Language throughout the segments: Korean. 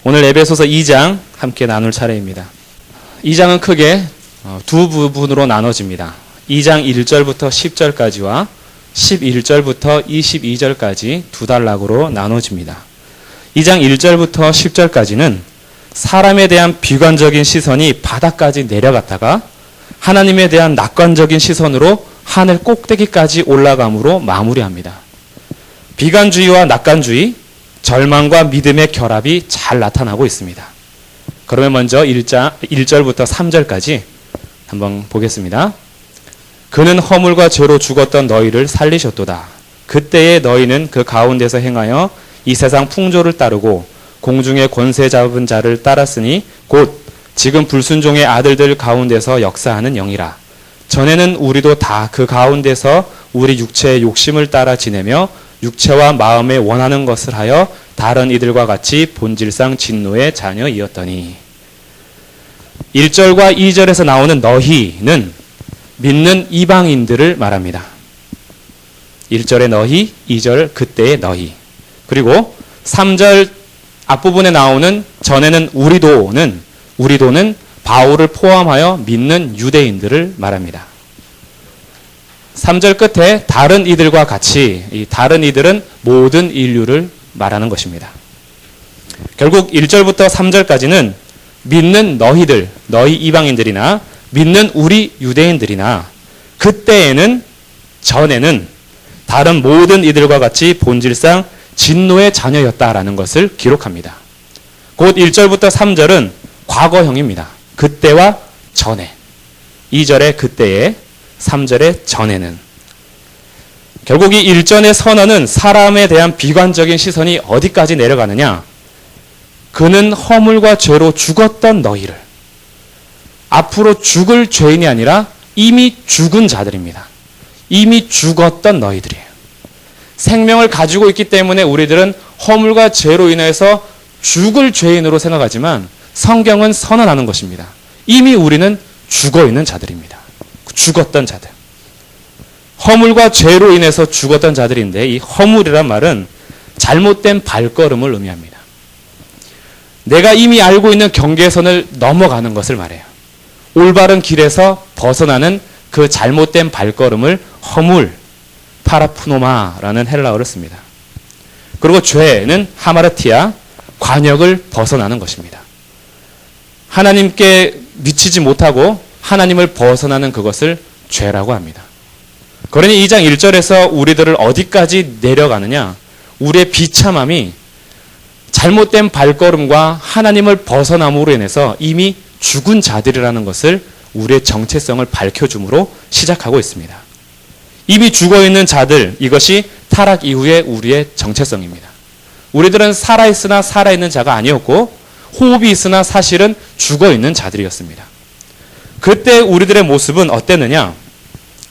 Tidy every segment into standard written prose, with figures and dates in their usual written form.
오늘 에베소서 2장 함께 나눌 차례입니다. 2장은 크게 두 부분으로 나눠집니다. 2장 1절부터 10절까지와 11절부터 22절까지 두 단락으로 나눠집니다. 2장 1절부터 10절까지는 사람에 대한 비관적인 시선이 바닥까지 내려갔다가 하나님에 대한 낙관적인 시선으로 하늘 꼭대기까지 올라감으로 마무리합니다. 비관주의와 낙관주의, 절망과 믿음의 결합이 잘 나타나고 있습니다. 그러면 먼저 1절부터 3절까지 한번 보겠습니다. 그는 허물과 죄로 죽었던 너희를 살리셨도다. 그때에 너희는 그 가운데서 행하여 이 세상 풍조를 따르고 공중의 권세 잡은 자를 따랐으니 곧 지금 불순종의 아들들 가운데서 역사하는 영이라. 전에는 우리도 다 그 가운데서 우리 육체의 욕심을 따라 지내며 육체와 마음에 원하는 것을 하여 다른 이들과 같이 본질상 진노의 자녀이었더니. 1절과 2절에서 나오는 너희는 믿는 이방인들을 말합니다. 1절의 너희, 2절 그때의 너희. 그리고 3절 앞부분에 나오는 전에는 우리도는 바울을 포함하여 믿는 유대인들을 말합니다. 3절 끝에 다른 이들과 같이, 이 다른 이들은 모든 인류를 말하는 것입니다. 결국 1절부터 3절까지는 믿는 너희들, 너희 이방인들이나 믿는 우리 유대인들이나 그때에는, 전에는 다른 모든 이들과 같이 본질상 진노의 자녀였다라는 것을 기록합니다. 곧 1절부터 3절은 과거형입니다. 그때와 전에. 2절의 그때에, 3절의 전에는. 결국 이 1절의 선언은 사람에 대한 비관적인 시선이 어디까지 내려가느냐? 그는 허물과 죄로 죽었던 너희를. 앞으로 죽을 죄인이 아니라 이미 죽은 자들입니다. 이미 죽었던 너희들이에요. 생명을 가지고 있기 때문에 우리들은 허물과 죄로 인해서 죽을 죄인으로 생각하지만 성경은 선언하는 것입니다. 이미 우리는 죽어 있는 자들입니다. 죽었던 자들. 허물과 죄로 인해서 죽었던 자들인데 이 허물이란 말은 잘못된 발걸음을 의미합니다. 내가 이미 알고 있는 경계선을 넘어가는 것을 말해요. 올바른 길에서 벗어나는 그 잘못된 발걸음을 허물, 파라푸노마라는 헬라어를 씁니다. 그리고 죄는 하마르티아, 관역을 벗어나는 것입니다. 하나님께 미치지 못하고 하나님을 벗어나는 그것을 죄라고 합니다. 그러니 2장 1절에서 우리들을 어디까지 내려가느냐? 우리의 비참함이 잘못된 발걸음과 하나님을 벗어남으로 인해서 이미 죽은 자들이라는 것을 우리의 정체성을 밝혀줌으로 시작하고 있습니다. 이미 죽어있는 자들, 이것이 타락 이후의 우리의 정체성입니다. 우리들은 살아있으나 살아있는 자가 아니었고 호흡이 있으나 사실은 죽어있는 자들이었습니다. 그때 우리들의 모습은 어땠느냐?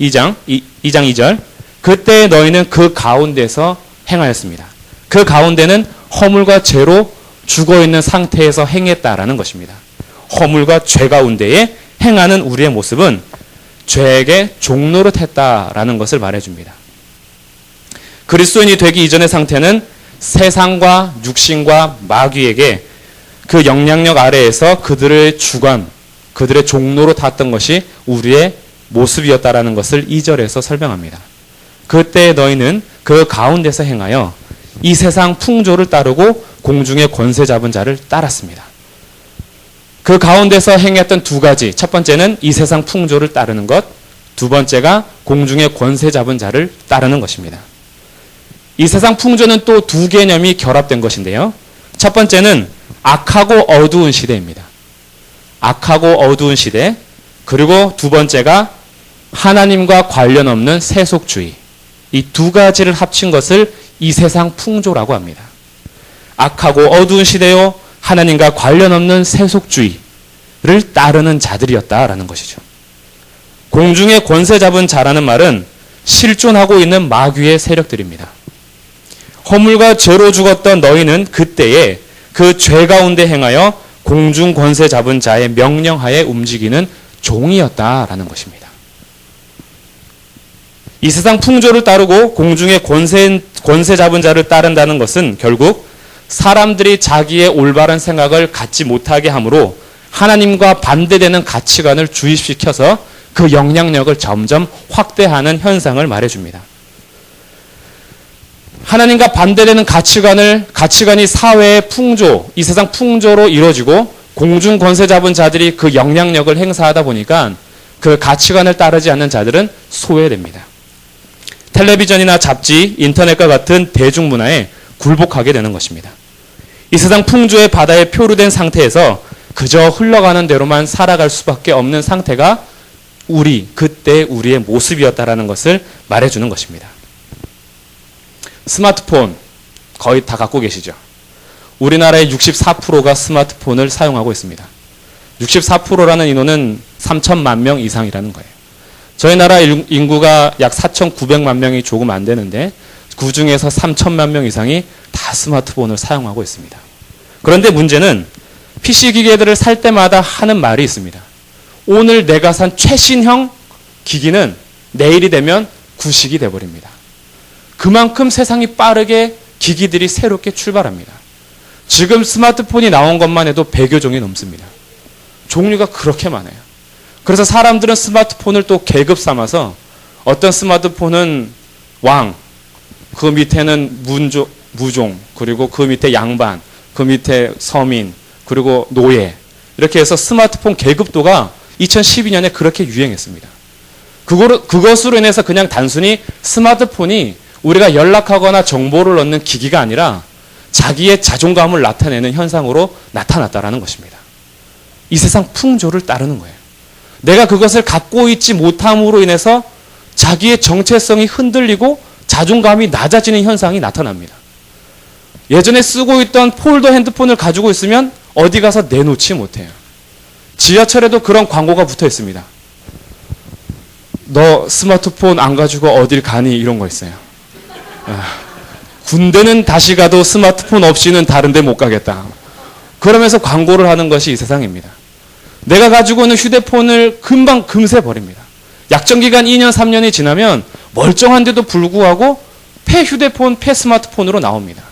2장 2절. 그때 너희는 그 가운데서 행하였습니다. 그 가운데는 허물과 죄로 죽어있는 상태에서 행했다라는 것입니다. 허물과 죄 가운데에 행하는 우리의 모습은 죄에게 종노릇했다라는 것을 말해줍니다. 그리스도인이 되기 이전의 상태는 세상과 육신과 마귀에게 그 영향력 아래에서 그들의 주관, 그들의 종로로 탔던 것이 우리의 모습이었다라는 것을 2절에서 설명합니다. 그때 너희는 그 가운데서 행하여 이 세상 풍조를 따르고 공중의 권세 잡은 자를 따랐습니다. 그 가운데서 행했던 두 가지, 첫 번째는 이 세상 풍조를 따르는 것, 두 번째가 공중의 권세 잡은 자를 따르는 것입니다. 이 세상 풍조는 또 두 개념이 결합된 것인데요. 첫 번째는 악하고 어두운 시대입니다. 악하고 어두운 시대. 그리고 두 번째가 하나님과 관련 없는 세속주의. 이 두 가지를 합친 것을 이 세상 풍조라고 합니다. 악하고 어두운 시대요, 하나님과 관련 없는 세속주의를 따르는 자들이었다라는 것이죠. 공중의 권세 잡은 자라는 말은 실존하고 있는 마귀의 세력들입니다. 허물과 죄로 죽었던 너희는 그때에 그 죄 가운데 행하여 공중 권세 잡은 자의 명령하에 움직이는 종이었다라는 것입니다. 이 세상 풍조를 따르고 공중의 권세 잡은 자를 따른다는 것은 결국 사람들이 자기의 올바른 생각을 갖지 못하게 하므로 하나님과 반대되는 가치관을 주입시켜서 그 영향력을 점점 확대하는 현상을 말해줍니다. 하나님과 반대되는 가치관이 사회의 풍조, 이 세상 풍조로 이루어지고 공중 권세 잡은 자들이 그 영향력을 행사하다 보니까 그 가치관을 따르지 않는 자들은 소외됩니다. 텔레비전이나 잡지, 인터넷과 같은 대중문화에 굴복하게 되는 것입니다. 이 세상 풍조의 바다에 표류된 상태에서 그저 흘러가는 대로만 살아갈 수밖에 없는 상태가 그때 우리의 모습이었다라는 것을 말해주는 것입니다. 스마트폰 거의 다 갖고 계시죠? 우리나라의 64%가 스마트폰을 사용하고 있습니다. 64%라는 인원은 3천만 명 이상이라는 거예요. 저희 나라 인구가 약 4,900만 명이 조금 안 되는데 그 중에서 3천만 명 이상이 다 스마트폰을 사용하고 있습니다. 그런데 문제는 PC 기계들을 살 때마다 하는 말이 있습니다. 오늘 내가 산 최신형 기기는 내일이 되면 구식이 돼버립니다. 그만큼 세상이 빠르게 기기들이 새롭게 출발합니다. 지금 스마트폰이 나온 것만 해도 100여 종이 넘습니다. 종류가 그렇게 많아요. 그래서 사람들은 스마트폰을 또 계급 삼아서 어떤 스마트폰은 왕, 그 밑에는 무종, 그리고 그 밑에 양반, 그 밑에 서민, 그리고 노예, 이렇게 해서 스마트폰 계급도가 2012년에 그렇게 유행했습니다. 그것으로 인해서 그냥 단순히 스마트폰이 우리가 연락하거나 정보를 얻는 기기가 아니라 자기의 자존감을 나타내는 현상으로 나타났다라는 것입니다. 이 세상 풍조를 따르는 거예요. 내가 그것을 갖고 있지 못함으로 인해서 자기의 정체성이 흔들리고 자존감이 낮아지는 현상이 나타납니다. 예전에 쓰고 있던 폴더 핸드폰을 가지고 있으면 어디 가서 내놓지 못해요. 지하철에도 그런 광고가 붙어 있습니다. 너 스마트폰 안 가지고 어딜 가니? 이런 거 있어요. 군대는 다시 가도 스마트폰 없이는 다른 데 못 가겠다. 그러면서 광고를 하는 것이 이 세상입니다. 내가 가지고 있는 휴대폰을 금세 버립니다. 약정기간 2년, 3년이 지나면 멀쩡한데도 불구하고 폐 휴대폰, 폐 스마트폰으로 나옵니다.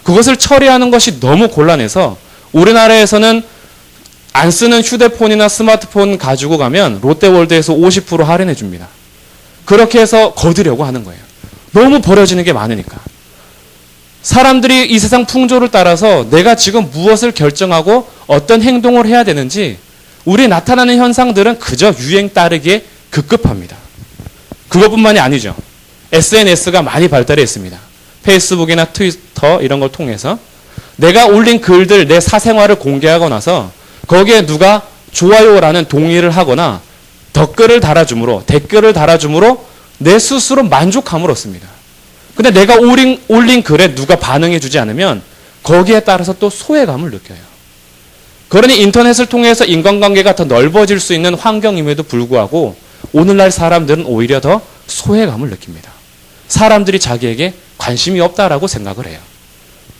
그것을 처리하는 것이 너무 곤란해서 우리나라에서는 안 쓰는 휴대폰이나 스마트폰 가지고 가면 롯데월드에서 50% 할인해 줍니다. 그렇게 해서 거두려고 하는 거예요. 너무 버려지는 게 많으니까. 사람들이 이 세상 풍조를 따라서 내가 지금 무엇을 결정하고 어떤 행동을 해야 되는지 우리에 나타나는 현상들은 그저 유행 따르기에 급급합니다. 그것뿐만이 아니죠. SNS가 많이 발달해 있습니다. 페이스북이나 트위터 이런 걸 통해서 내가 올린 글들, 내 사생활을 공개하고 나서 거기에 누가 좋아요라는 동의를 하거나 댓글을 달아줌으로 내 스스로 만족감을 얻습니다. 근데 내가 올린 글에 누가 반응해 주지 않으면 거기에 따라서 또 소외감을 느껴요. 그러니 인터넷을 통해서 인간관계가 더 넓어질 수 있는 환경임에도 불구하고 오늘날 사람들은 오히려 더 소외감을 느낍니다. 사람들이 자기에게 관심이 없다라고 생각을 해요.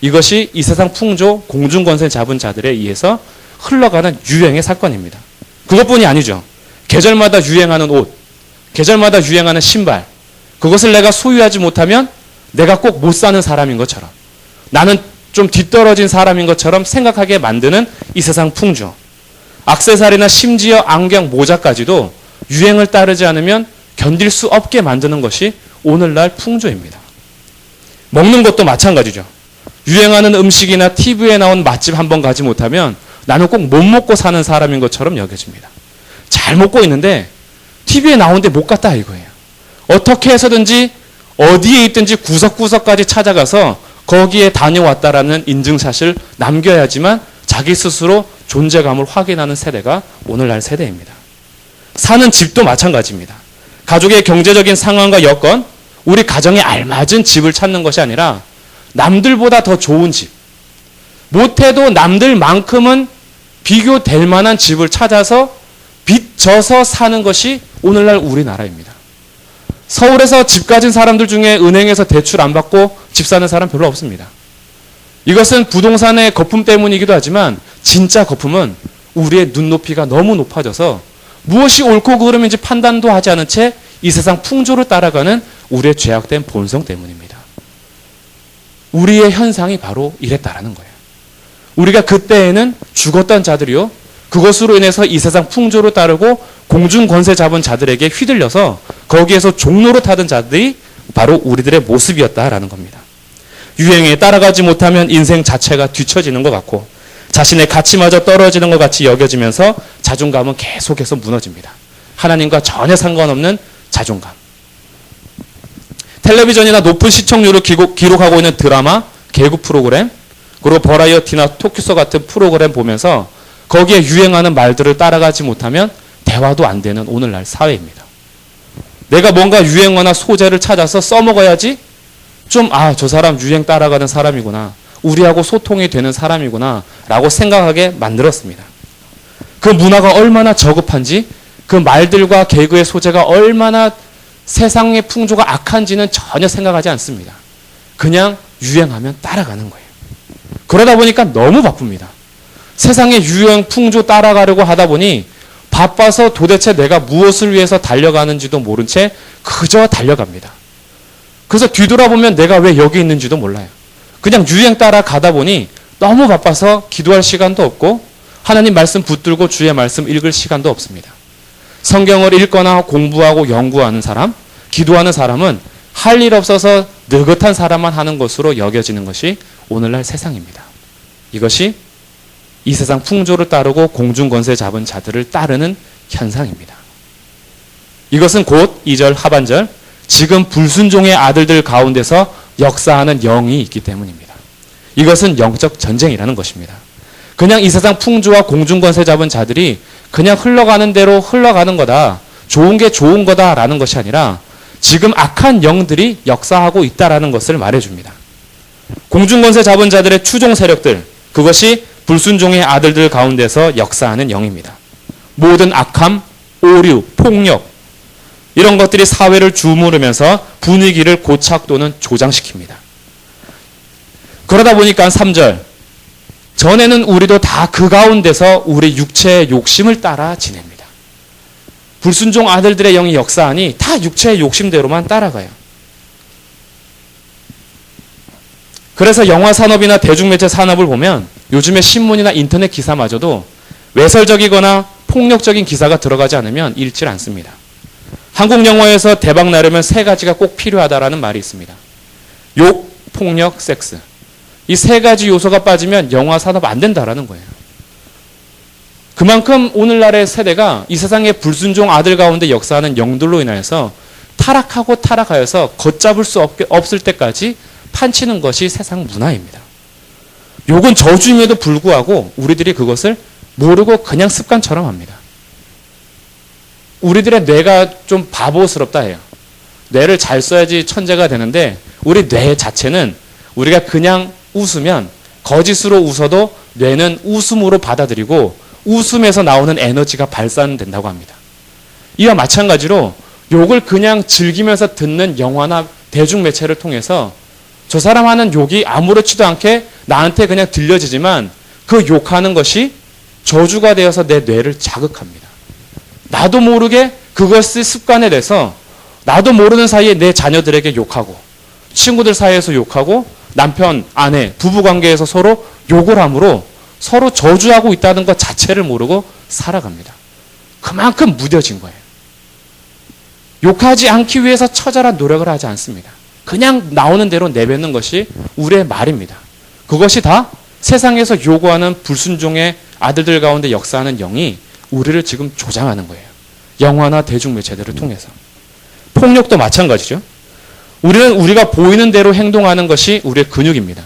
이것이 이 세상 풍조, 공중권세 잡은 자들에 의해서 흘러가는 유행의 사건입니다. 그것뿐이 아니죠. 계절마다 유행하는 옷, 계절마다 유행하는 신발, 그것을 내가 소유하지 못하면 내가 꼭 못 사는 사람인 것처럼, 나는 좀 뒤떨어진 사람인 것처럼 생각하게 만드는 이 세상 풍조. 액세서리나 심지어 안경, 모자까지도 유행을 따르지 않으면 견딜 수 없게 만드는 것이 오늘날 풍조입니다. 먹는 것도 마찬가지죠. 유행하는 음식이나 TV에 나온 맛집 한번 가지 못하면 나는 꼭 못 먹고 사는 사람인 것처럼 여겨집니다. 잘 먹고 있는데 TV에 나오는데 못 갔다 이거예요. 어떻게 해서든지 어디에 있든지 구석구석까지 찾아가서 거기에 다녀왔다라는 인증샷을 남겨야지만 자기 스스로 존재감을 확인하는 세대가 오늘날 세대입니다. 사는 집도 마찬가지입니다. 가족의 경제적인 상황과 여건, 우리 가정에 알맞은 집을 찾는 것이 아니라 남들보다 더 좋은 집, 못해도 남들만큼은 비교될 만한 집을 찾아서 빚져서 사는 것이 오늘날 우리나라입니다. 서울에서 집 가진 사람들 중에 은행에서 대출 안 받고 집 사는 사람 별로 없습니다. 이것은 부동산의 거품 때문이기도 하지만 진짜 거품은 우리의 눈높이가 너무 높아져서 무엇이 옳고 그름인지 판단도 하지 않은 채 이 세상 풍조를 따라가는 우리의 죄악된 본성 때문입니다. 우리의 현상이 바로 이랬다라는 거예요. 우리가 그때에는 죽었던 자들이요, 그것으로 인해서 이 세상 풍조를 따르고 공중 권세 잡은 자들에게 휘둘려서 거기에서 종로로 타던 자들이 바로 우리들의 모습이었다라는 겁니다. 유행에 따라가지 못하면 인생 자체가 뒤처지는 것 같고 자신의 가치마저 떨어지는 것 같이 여겨지면서 자존감은 계속해서 무너집니다. 하나님과 전혀 상관없는 자존감. 텔레비전이나 높은 시청률을 기록하고 있는 드라마, 개그 프로그램, 그리고 버라이어티나 토크쇼 같은 프로그램 보면서 거기에 유행하는 말들을 따라가지 못하면 대화도 안 되는 오늘날 사회입니다. 내가 뭔가 유행어나 소재를 찾아서 써먹어야지 좀, 저 사람 유행 따라가는 사람이구나, 우리하고 소통이 되는 사람이구나 라고 생각하게 만들었습니다. 그 문화가 얼마나 저급한지, 그 말들과 개그의 소재가 얼마나 세상의 풍조가 악한지는 전혀 생각하지 않습니다. 그냥 유행하면 따라가는 거예요. 그러다 보니까 너무 바쁩니다. 세상의 유행 풍조 따라가려고 하다 보니 바빠서 도대체 내가 무엇을 위해서 달려가는지도 모른 채 그저 달려갑니다. 그래서 뒤돌아보면 내가 왜 여기 있는지도 몰라요. 그냥 유행 따라 가다 보니 너무 바빠서 기도할 시간도 없고 하나님 말씀 붙들고 주의 말씀 읽을 시간도 없습니다. 성경을 읽거나 공부하고 연구하는 사람, 기도하는 사람은 할 일 없어서 느긋한 사람만 하는 것으로 여겨지는 것이 오늘날 세상입니다. 이것이 이 세상 풍조를 따르고 공중권세 잡은 자들을 따르는 현상입니다. 이것은 곧 2절 하반절, 지금 불순종의 아들들 가운데서 역사하는 영이 있기 때문입니다. 이것은 영적 전쟁이라는 것입니다. 그냥 이 세상 풍조와 공중권세 잡은 자들이 그냥 흘러가는 대로 흘러가는 거다, 좋은 게 좋은 거다라는 것이 아니라 지금 악한 영들이 역사하고 있다라는 것을 말해줍니다. 공중권세 잡은 자들의 추종 세력들, 그것이 불순종의 아들들 가운데서 역사하는 영입니다. 모든 악함, 오류, 폭력, 이런 것들이 사회를 주무르면서 분위기를 고착 또는 조장시킵니다. 그러다 보니까 3절, 전에는 우리도 다 그 가운데서 우리 육체의 욕심을 따라 지냅니다. 불순종 아들들의 영이 역사하니 다 육체의 욕심대로만 따라가요. 그래서 영화 산업이나 대중매체 산업을 보면 요즘에 신문이나 인터넷 기사마저도 외설적이거나 폭력적인 기사가 들어가지 않으면 읽질 않습니다. 한국 영화에서 대박 나려면 3가지가 꼭 필요하다라는 말이 있습니다. 욕, 폭력, 섹스. 이 3가지 요소가 빠지면 영화 산업 안 된다라는 거예요. 그만큼 오늘날의 세대가 이 세상의 불순종 아들 가운데 역사하는 영들로 인하여서 타락하고 타락하여서 걷잡을 수 없을 때까지 판치는 것이 세상 문화입니다. 욕은 저주임에도 불구하고 우리들이 그것을 모르고 그냥 습관처럼 합니다. 우리들의 뇌가 좀 바보스럽다 해요. 뇌를 잘 써야지 천재가 되는데 우리 뇌 자체는 우리가 그냥 웃으면 거짓으로 웃어도 뇌는 웃음으로 받아들이고 웃음에서 나오는 에너지가 발산된다고 합니다. 이와 마찬가지로 욕을 그냥 즐기면서 듣는 영화나 대중매체를 통해서 저 사람 하는 욕이 아무렇지도 않게 나한테 그냥 들려지지만 그 욕하는 것이 저주가 되어서 내 뇌를 자극합니다. 나도 모르게 그것을 습관에 대해서 나도 모르는 사이에 내 자녀들에게 욕하고 친구들 사이에서 욕하고 남편, 아내, 부부관계에서 서로 욕을 함으로 서로 저주하고 있다는 것 자체를 모르고 살아갑니다. 그만큼 무뎌진 거예요. 욕하지 않기 위해서 처절한 노력을 하지 않습니다. 그냥 나오는 대로 내뱉는 것이 우리의 말입니다. 그것이 다 세상에서 요구하는 불순종의 아들들 가운데 역사하는 영이 우리를 지금 조장하는 거예요. 영화나 대중매체들을 통해서. 폭력도 마찬가지죠. 우리는 우리가 보이는 대로 행동하는 것이 우리의 근육입니다.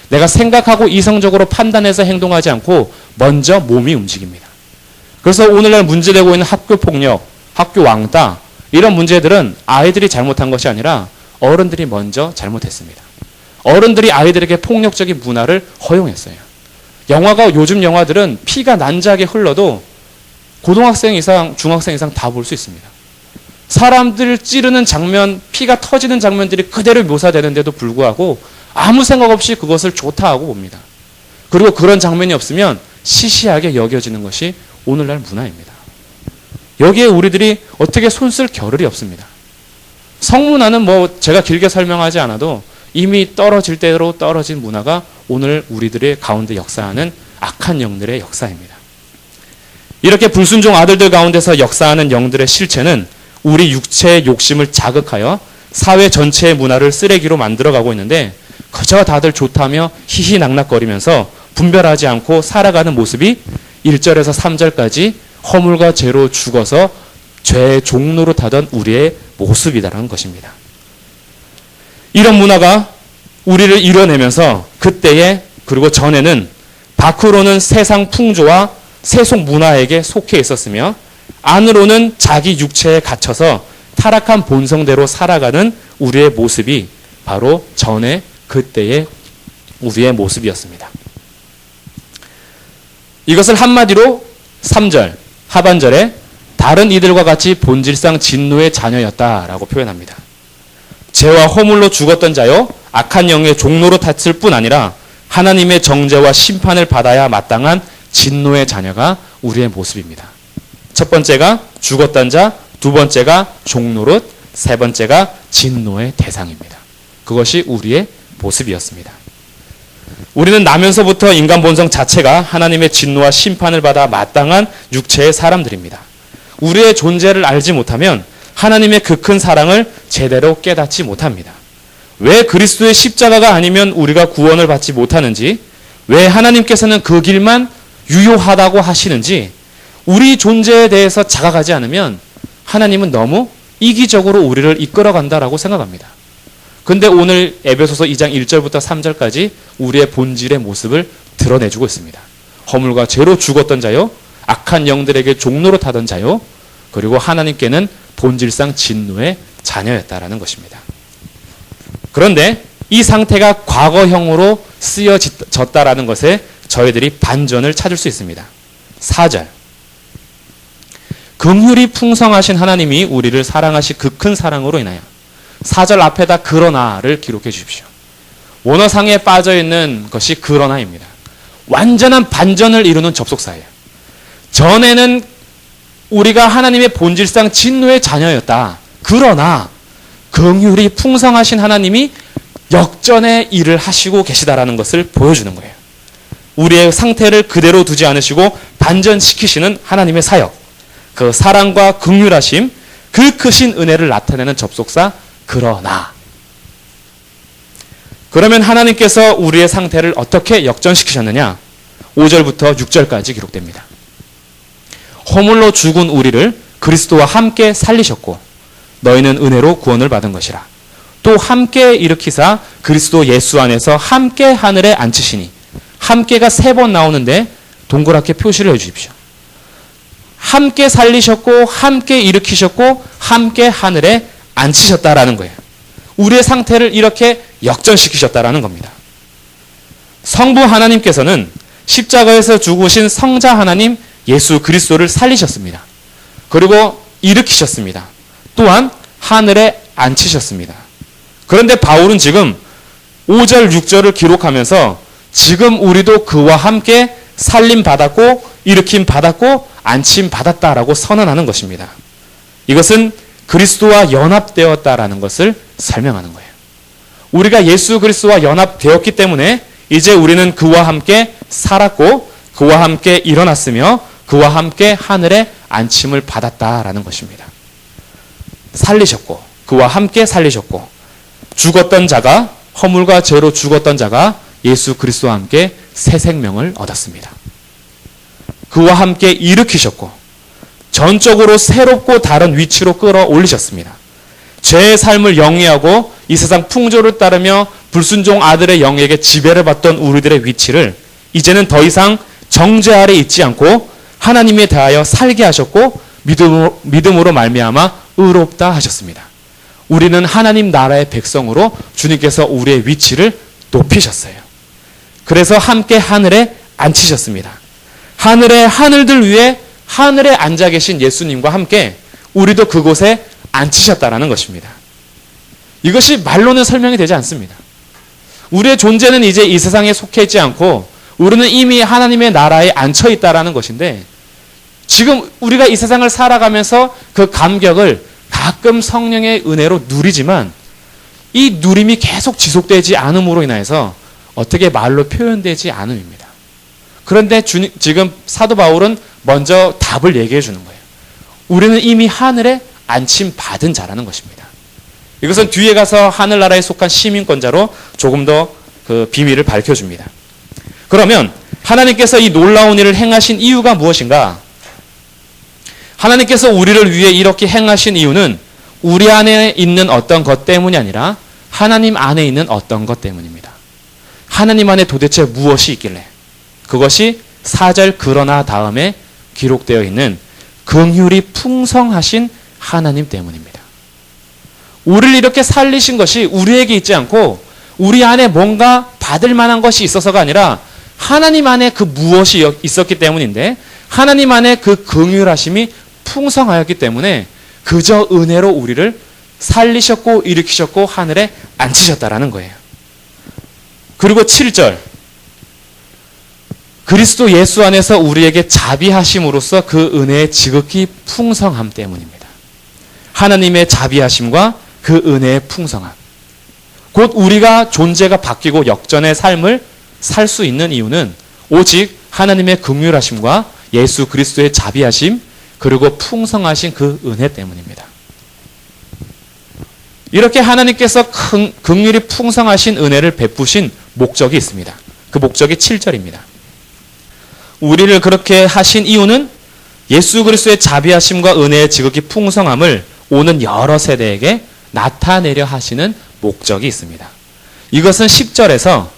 내가 생각하고 이성적으로 판단해서 행동하지 않고 먼저 몸이 움직입니다. 그래서 오늘날 문제되고 있는 학교 폭력, 학교 왕따, 이런 문제들은 아이들이 잘못한 것이 아니라 어른들이 먼저 잘못했습니다. 어른들이 아이들에게 폭력적인 문화를 허용했어요. 요즘 영화들은 피가 난자하게 흘러도 고등학생 이상, 중학생 이상 다 볼 수 있습니다. 사람들 찌르는 장면, 피가 터지는 장면들이 그대로 묘사되는데도 불구하고 아무 생각 없이 그것을 좋다 하고 봅니다. 그리고 그런 장면이 없으면 시시하게 여겨지는 것이 오늘날 문화입니다. 여기에 우리들이 어떻게 손쓸 겨를이 없습니다. 성문화는 제가 길게 설명하지 않아도 이미 떨어질 대로 떨어진 문화가 오늘 우리들의 가운데 역사하는 악한 영들의 역사입니다. 이렇게 불순종 아들들 가운데서 역사하는 영들의 실체는 우리 육체의 욕심을 자극하여 사회 전체의 문화를 쓰레기로 만들어가고 있는데 그저 다들 좋다며 희희낙낙거리면서 분별하지 않고 살아가는 모습이 1절에서 3절까지 허물과 죄로 죽어서 죄의 종로로 타던 우리의 모습이다라는 것입니다. 이런 문화가 우리를 이뤄내면서 그때에 그리고 전에는 밖으로는 세상 풍조와 세속 문화에게 속해 있었으며 안으로는 자기 육체에 갇혀서 타락한 본성대로 살아가는 우리의 모습이 바로 전에 그때의 우리의 모습이었습니다. 이것을 한마디로 3절 하반절에 다른 이들과 같이 본질상 진노의 자녀였다라고 표현합니다. 죄와 허물로 죽었던 자요 악한 영의 종로로 탔을 뿐 아니라 하나님의 정죄와 심판을 받아야 마땅한 진노의 자녀가 우리의 모습입니다. 첫 번째가 죽었던 자, 두 번째가 종노릇, 세 번째가 진노의 대상입니다. 그것이 우리의 모습이었습니다. 우리는 나면서부터 인간 본성 자체가 하나님의 진노와 심판을 받아 마땅한 육체의 사람들입니다. 우리의 존재를 알지 못하면 하나님의 그 큰 사랑을 제대로 깨닫지 못합니다. 왜 그리스도의 십자가가 아니면 우리가 구원을 받지 못하는지, 왜 하나님께서는 그 길만 유효하다고 하시는지 우리 존재에 대해서 자각하지 않으면 하나님은 너무 이기적으로 우리를 이끌어간다라고 생각합니다. 근데 오늘 에베소서 2장 1절부터 3절까지 우리의 본질의 모습을 드러내주고 있습니다. 허물과 죄로 죽었던 자요, 악한 영들에게 종로로 타던 자요, 그리고 하나님께는 본질상 진노의 자녀였다라는 것입니다. 그런데 이 상태가 과거형으로 쓰여졌다라는 것에 저희들이 반전을 찾을 수 있습니다. 4절 긍휼이 풍성하신 하나님이 우리를 사랑하시 그 큰 사랑으로 인하여 4절 앞에다 그러나를 기록해 주십시오. 원어상에 빠져있는 것이 그러나입니다. 완전한 반전을 이루는 접속사예요. 전에는 우리가 하나님의 본질상 진노의 자녀였다. 그러나 긍휼이 풍성하신 하나님이 역전의 일을 하시고 계시다라는 것을 보여주는 거예요. 우리의 상태를 그대로 두지 않으시고 반전시키시는 하나님의 사역, 그 사랑과 긍휼하심, 그 크신 은혜를 나타내는 접속사 그러나. 그러면 하나님께서 우리의 상태를 어떻게 역전시키셨느냐? 5절부터 6절까지 기록됩니다. 허물로 죽은 우리를 그리스도와 함께 살리셨고 너희는 은혜로 구원을 받은 것이라. 또 함께 일으키사 그리스도 예수 안에서 함께 하늘에 앉히시니, 함께가 3번 나오는데 동그랗게 표시를 해주십시오. 함께 살리셨고 함께 일으키셨고 함께 하늘에 앉히셨다라는 거예요. 우리의 상태를 이렇게 역전시키셨다라는 겁니다. 성부 하나님께서는 십자가에서 죽으신 성자 하나님 예수 그리스도를 살리셨습니다. 그리고 일으키셨습니다. 또한 하늘에 앉히셨습니다. 그런데 바울은 지금 5절, 6절을 기록하면서 지금 우리도 그와 함께 살림 받았고 일으킴 받았고 안침 받았다라고 선언하는 것입니다. 이것은 그리스도와 연합되었다라는 것을 설명하는 거예요. 우리가 예수 그리스도와 연합되었기 때문에 이제 우리는 그와 함께 살았고 그와 함께 일어났으며 그와 함께 하늘에 안침을 받았다라는 것입니다. 살리셨고 그와 함께 살리셨고 죽었던 자가, 허물과 죄로 죽었던 자가 예수 그리스도와 함께 새 생명을 얻었습니다. 그와 함께 일으키셨고 전적으로 새롭고 다른 위치로 끌어올리셨습니다. 죄의 삶을 영위하고 이 세상 풍조를 따르며 불순종 아들의 영에게 지배를 받던 우리들의 위치를 이제는 더 이상 정죄 아래 있지 않고 하나님에 대하여 살게 하셨고 믿음으로 말미암아 의롭다 하셨습니다. 우리는 하나님 나라의 백성으로 주님께서 우리의 위치를 높이셨어요. 그래서 함께 하늘에 앉히셨습니다. 하늘의 하늘들 위에 하늘에 앉아 계신 예수님과 함께 우리도 그곳에 앉히셨다라는 것입니다. 이것이 말로는 설명이 되지 않습니다. 우리의 존재는 이제 이 세상에 속해 있지 않고 우리는 이미 하나님의 나라에 앉혀 있다라는 것인데 지금 우리가 이 세상을 살아가면서 그 감격을 가끔 성령의 은혜로 누리지만 이 누림이 계속 지속되지 않음으로 인해서 어떻게 말로 표현되지 않음입니다. 그런데 지금 사도 바울은 먼저 답을 얘기해 주는 거예요. 우리는 이미 하늘에 안침받은 자라는 것입니다. 이것은 뒤에 가서 하늘나라에 속한 시민권자로 조금 더 그 비밀을 밝혀줍니다. 그러면 하나님께서 이 놀라운 일을 행하신 이유가 무엇인가? 하나님께서 우리를 위해 이렇게 행하신 이유는 우리 안에 있는 어떤 것 때문이 아니라 하나님 안에 있는 어떤 것 때문입니다. 하나님 안에 도대체 무엇이 있길래? 그것이 4절 그러나 다음에 기록되어 있는 긍휼이 풍성하신 하나님 때문입니다. 우리를 이렇게 살리신 것이 우리에게 있지 않고 우리 안에 뭔가 받을 만한 것이 있어서가 아니라 하나님 안에 그 무엇이 있었기 때문인데 하나님 안에 그 긍휼하심이 풍성하였기 때문에 그저 은혜로 우리를 살리셨고 일으키셨고 하늘에 앉히셨다라는 거예요. 그리고 7절 그리스도 예수 안에서 우리에게 자비하심으로써 그 은혜의 지극히 풍성함 때문입니다. 하나님의 자비하심과 그 은혜의 풍성함. 곧 우리가 존재가 바뀌고 역전의 삶을 살 수 있는 이유는 오직 하나님의 긍휼하심과 예수 그리스도의 자비하심 그리고 풍성하신 그 은혜 때문입니다. 이렇게 하나님께서 긍휼이 풍성하신 은혜를 베푸신 목적이 있습니다. 그 목적이 7절입니다. 우리를 그렇게 하신 이유는 예수 그리스도의 자비하심과 은혜의 지극히 풍성함을 오는 여러 세대에게 나타내려 하시는 목적이 있습니다. 이것은 10절에서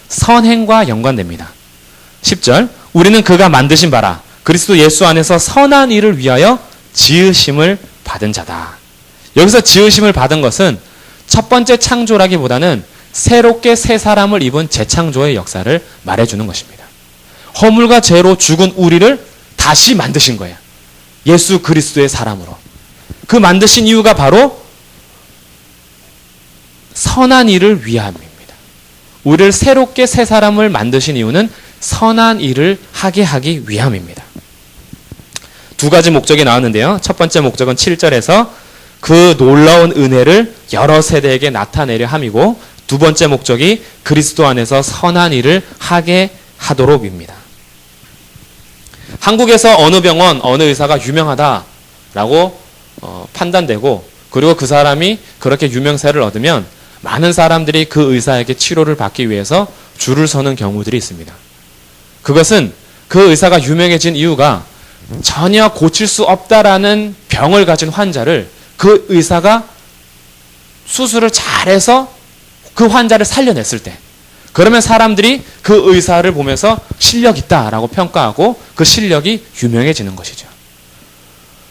선행과 연관됩니다. 10절 우리는 그가 만드신 바라 그리스도 예수 안에서 선한 일을 위하여 지으심을 받은 자다. 여기서 지으심을 받은 것은 첫 번째 창조라기보다는 새롭게 새 사람을 입은 재창조의 역사를 말해주는 것입니다. 허물과 죄로 죽은 우리를 다시 만드신 거예요. 예수 그리스도의 사람으로. 그 만드신 이유가 바로 선한 일을 위함입니다. 우리를 새롭게 새 사람을 만드신 이유는 선한 일을 하게 하기 위함입니다. 두 가지 목적이 나왔는데요. 첫 번째 목적은 7절에서 그 놀라운 은혜를 여러 세대에게 나타내려 함이고 두 번째 목적이 그리스도 안에서 선한 일을 하게 하도록입니다. 한국에서 어느 병원, 어느 의사가 유명하다라고 판단되고 그리고 그 사람이 그렇게 유명세를 얻으면 많은 사람들이 그 의사에게 치료를 받기 위해서 줄을 서는 경우들이 있습니다. 그것은 그 의사가 유명해진 이유가 전혀 고칠 수 없다라는 병을 가진 환자를 그 의사가 수술을 잘해서 그 환자를 살려냈을 때 그러면 사람들이 그 의사를 보면서 실력 있다라고 평가하고 그 실력이 유명해지는 것이죠.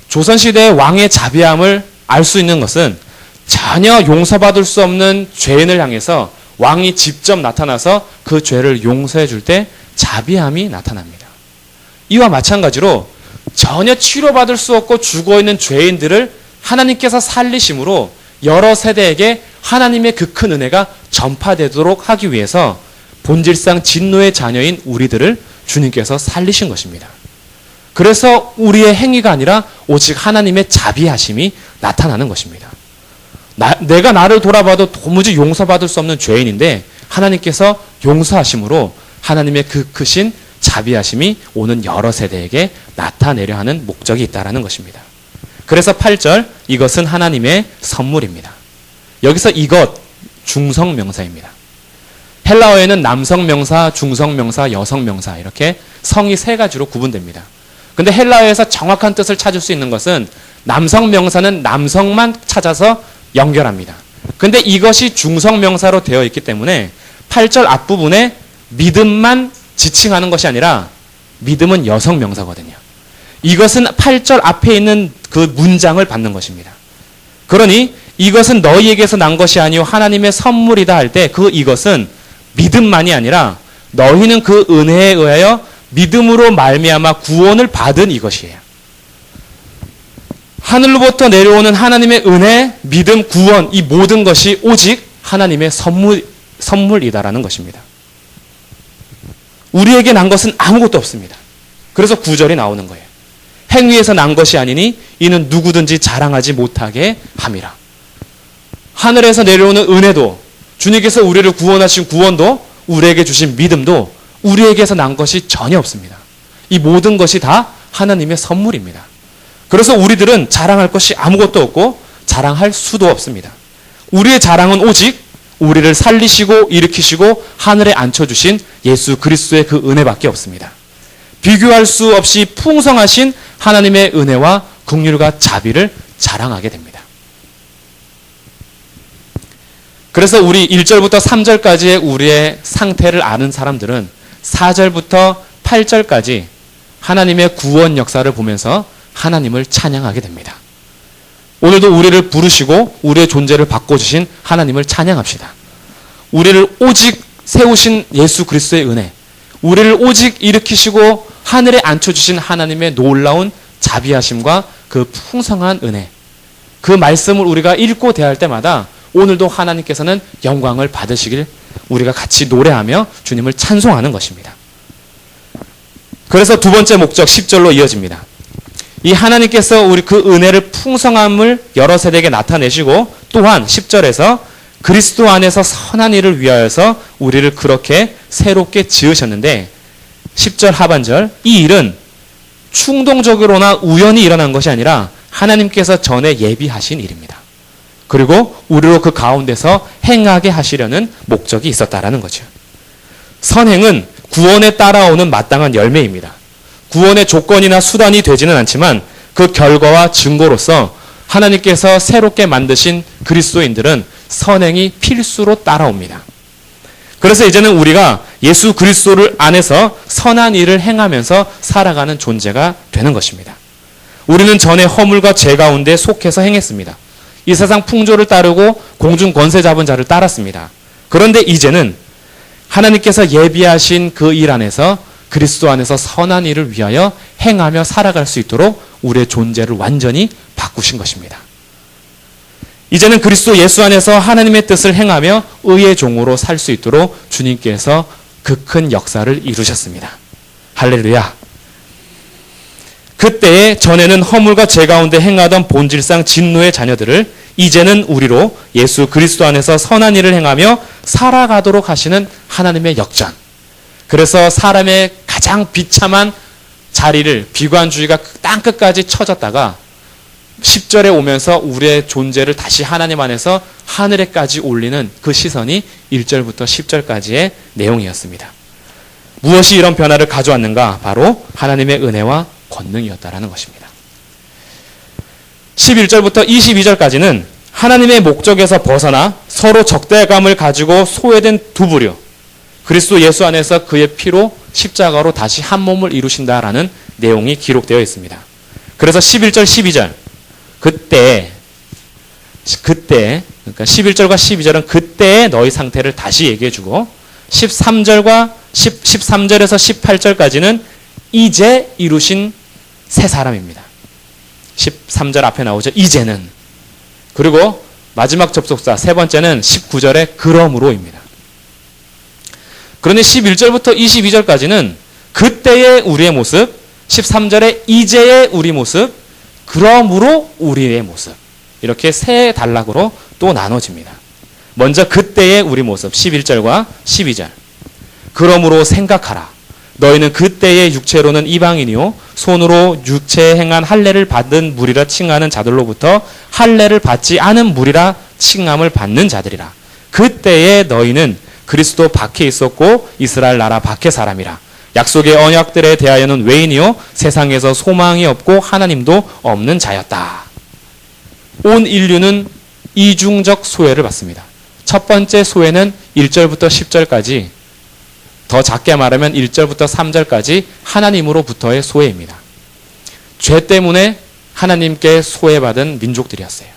조선시대의 왕의 자비함을 알 수 있는 것은 전혀 용서받을 수 없는 죄인을 향해서 왕이 직접 나타나서 그 죄를 용서해 줄 때 자비함이 나타납니다. 이와 마찬가지로 전혀 치료받을 수 없고 죽어있는 죄인들을 하나님께서 살리심으로 여러 세대에게 하나님의 그 큰 은혜가 전파되도록 하기 위해서 본질상 진노의 자녀인 우리들을 주님께서 살리신 것입니다. 그래서 우리의 행위가 아니라 오직 하나님의 자비하심이 나타나는 것입니다. 내가 나를 돌아봐도 도무지 용서받을 수 없는 죄인인데 하나님께서 용서하심으로 하나님의 그 크신 자비하심이 오는 여러 세대에게 나타내려 하는 목적이 있다는 것입니다. 그래서 8절 이것은 하나님의 선물입니다. 여기서 이것 중성명사입니다. 헬라어에는 남성명사, 중성명사, 여성명사 이렇게 성이 세 가지로 구분됩니다. 근데 헬라어에서 정확한 뜻을 찾을 수 있는 것은 남성명사는 남성만 찾아서 연결합니다. 근데 이것이 중성명사로 되어 있기 때문에 8절 앞부분에 믿음만 지칭하는 것이 아니라 믿음은 여성명사거든요. 이것은 8절 앞에 있는 그 문장을 받는 것입니다. 그러니 이것은 너희에게서 난 것이 아니요 하나님의 선물이다 할 때 그 이것은 믿음만이 아니라 너희는 그 은혜에 의하여 믿음으로 말미암아 구원을 받은 이것이에요. 하늘로부터 내려오는 하나님의 은혜, 믿음, 구원 이 모든 것이 오직 하나님의 선물이다라는 것입니다. 우리에게 난 것은 아무것도 없습니다. 그래서 9절이 나오는 거예요. 행위에서 난 것이 아니니 이는 누구든지 자랑하지 못하게 함이라. 하늘에서 내려오는 은혜도, 주님께서 우리를 구원하신 구원도, 우리에게 주신 믿음도 우리에게서 난 것이 전혀 없습니다. 이 모든 것이 다 하나님의 선물입니다. 그래서 우리들은 자랑할 것이 아무것도 없고 자랑할 수도 없습니다. 우리의 자랑은 오직 우리를 살리시고 일으키시고 하늘에 앉혀주신 예수 그리스도의 그 은혜밖에 없습니다. 비교할 수 없이 풍성하신 하나님의 은혜와 긍휼과 자비를 자랑하게 됩니다. 그래서 우리 1절부터 3절까지의 우리의 상태를 아는 사람들은 4절부터 8절까지 하나님의 구원 역사를 보면서 하나님을 찬양하게 됩니다. 오늘도 우리를 부르시고 우리의 존재를 바꿔주신 하나님을 찬양합시다. 우리를 오직 세우신 예수 그리스도의 은혜, 우리를 오직 일으키시고 하늘에 앉혀주신 하나님의 놀라운 자비하심과 그 풍성한 은혜, 그 말씀을 우리가 읽고 대할 때마다 오늘도 하나님께서는 영광을 받으시길 우리가 같이 노래하며 주님을 찬송하는 것입니다. 그래서 두 번째 목적 10절로 이어집니다. 이 하나님께서 우리 그 은혜를 풍성함을 여러 세대에게 나타내시고 또한 10절에서 그리스도 안에서 선한 일을 위하여서 우리를 그렇게 새롭게 지으셨는데 10절 하반절, 이 일은 충동적으로나 우연히 일어난 것이 아니라 하나님께서 전에 예비하신 일입니다. 그리고 우리로 그 가운데서 행하게 하시려는 목적이 있었다라는 거죠. 선행은 구원에 따라오는 마땅한 열매입니다. 구원의 조건이나 수단이 되지는 않지만 그 결과와 증거로서 하나님께서 새롭게 만드신 그리스도인들은 선행이 필수로 따라옵니다. 그래서 이제는 우리가 예수 그리스도를 안에서 선한 일을 행하면서 살아가는 존재가 되는 것입니다. 우리는 전에 허물과 죄 가운데 속해서 행했습니다. 이 세상 풍조를 따르고 공중 권세 잡은 자를 따랐습니다. 그런데 이제는 하나님께서 예비하신 그 일 안에서 그리스도 안에서 선한 일을 위하여 행하며 살아갈 수 있도록 우리의 존재를 완전히 바꾸신 것입니다. 이제는 그리스도 예수 안에서 하나님의 뜻을 행하며 의의 종으로 살 수 있도록 주님께서 그 큰 역사를 이루셨습니다. 할렐루야. 그때에 전에는 허물과 죄 가운데 행하던 본질상 진노의 자녀들을 이제는 우리로 예수 그리스도 안에서 선한 일을 행하며 살아가도록 하시는 하나님의 역전. 그래서 사람의 가장 비참한 자리를 비관주의가 땅끝까지 쳐졌다가 10절에 오면서 우리의 존재를 다시 하나님 안에서 하늘에까지 올리는 그 시선이 1절부터 10절까지의 내용이었습니다. 무엇이 이런 변화를 가져왔는가? 바로 하나님의 은혜와 권능이었다라는 것입니다. 11절부터 22절까지는 하나님의 목적에서 벗어나 서로 적대감을 가지고 소외된 두 부류, 그리스도 예수 안에서 그의 피로 십자가로 다시 한 몸을 이루신다라는 내용이 기록되어 있습니다. 그래서 11절, 12절 그때 그러니까 11절과 12절은 그때의 너희 상태를 다시 얘기해주고 13절에서 18절까지는 이제 이루신 새 사람입니다. 13절 앞에 나오죠. 이제는. 그리고 마지막 접속사 세 번째는 19절의 그러므로입니다. 그런데 11절부터 22절까지는 그때의 우리의 모습, 13절의 이제의 우리 모습, 그러므로 우리의 모습, 이렇게 세 단락으로 또 나눠집니다. 먼저 그때의 우리 모습 11절과 12절. 그러므로 생각하라. 너희는 그때의 육체로는 이방인이요 손으로 육체에 행한 할례를 받은 무리라 칭하는 자들로부터 할례를 받지 않은 무리라 칭함을 받는 자들이라. 그때에 너희는 그리스도 밖에 있었고 이스라엘 나라 밖의 사람이라. 약속의 언약들에 대하여는 외인이요 세상에서 소망이 없고 하나님도 없는 자였다. 온 인류는 이중적 소외를 받습니다. 첫 번째 소외는 1절부터 10절까지, 더 작게 말하면 1절부터 3절까지 하나님으로부터의 소외입니다. 죄 때문에 하나님께 소외받은 민족들이었어요.